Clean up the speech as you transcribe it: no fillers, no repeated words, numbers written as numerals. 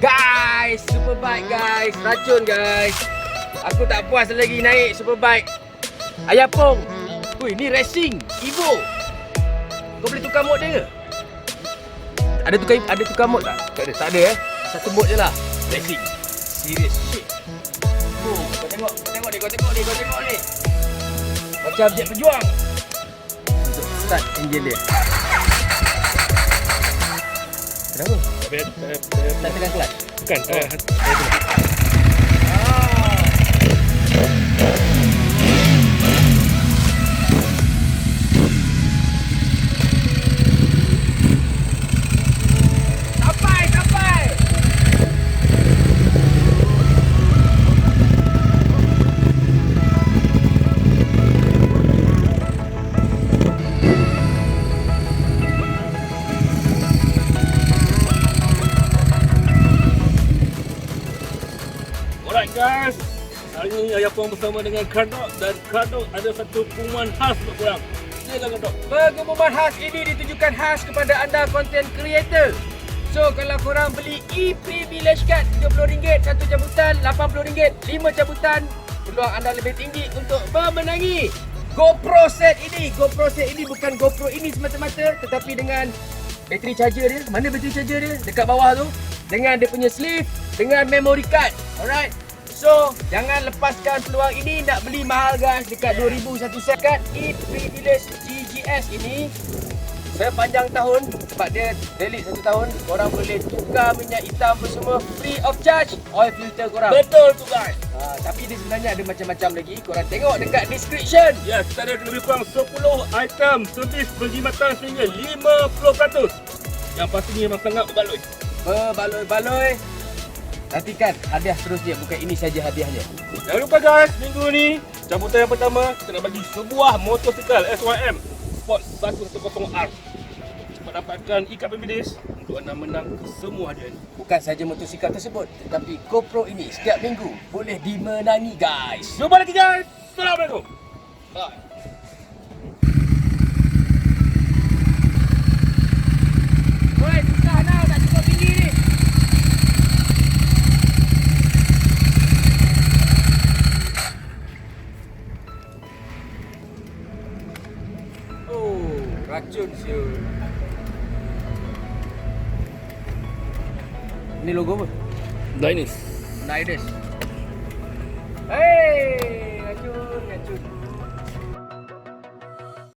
Guys, superbike guys, racun guys. Aku tak puas lagi naik superbike Ayah Pong. Wih, ni racing Evo. Kau boleh tukar mod dia ke? Ada tukar mod tak? Tak ada Satu mod je lah. Racing. Serious shit. Kau tengok ni. Macam jet pejuang. Untuk start enjin dia. Kenapa? Tak tekan kelas? Bukan. Sampai. Alright guys, hari ini Ayah Pong bersama dengan Cardock, dan Cardock ada satu pengumuman khas untuk korang. Silakan Cardock. Pengumuman khas ini ditujukan khas kepada anda content creator. So kalau korang beli e-privilege card RM30, 1 cabutan RM80, 5 cabutan, peluang anda lebih tinggi untuk memenangi GoPro set ini. GoPro set ini bukan GoPro ini semata-mata, tetapi dengan bateri charger dia. Mana bateri charger dia? Dekat bawah tu. Dengan dia punya sleeve, dengan memory card. Alright. So, jangan lepaskan peluang ini. Nak beli mahal guys, dekat RM2,000 satu set. Kad e-privilege GGS ini sepanjang tahun, sebab dia valid 1 tahun, korang boleh tukar minyak hitam apa semua free of charge. Oil filter korang. Betul tu guys. Tapi dia sebenarnya ada macam-macam lagi. Korang tengok dekat description. Ya, kita ada lebih kurang 10 item servis penjimatan sehingga 50%. Yang pastinya memang sangat berbaloi. Berbaloi-baloi. Nantikan hadiah seterusnya, bukan ini saja hadiahnya. Jangan lupa guys, minggu ni cabutan yang pertama kita nak bagi sebuah motosikal SYM Sport 110R. Cepat dapatkan ikat pembidis untuk anda menang semua hadiah ini. Bukan saja motosikal tersebut, tetapi GoPro ini setiap minggu boleh dimenangi guys. Jumpa lagi guys. Assalamualaikum. Bye. Oi, susah nak tak cukup tinggi ni. Oh, racun siul. Ini logo apa? Dainis. Naik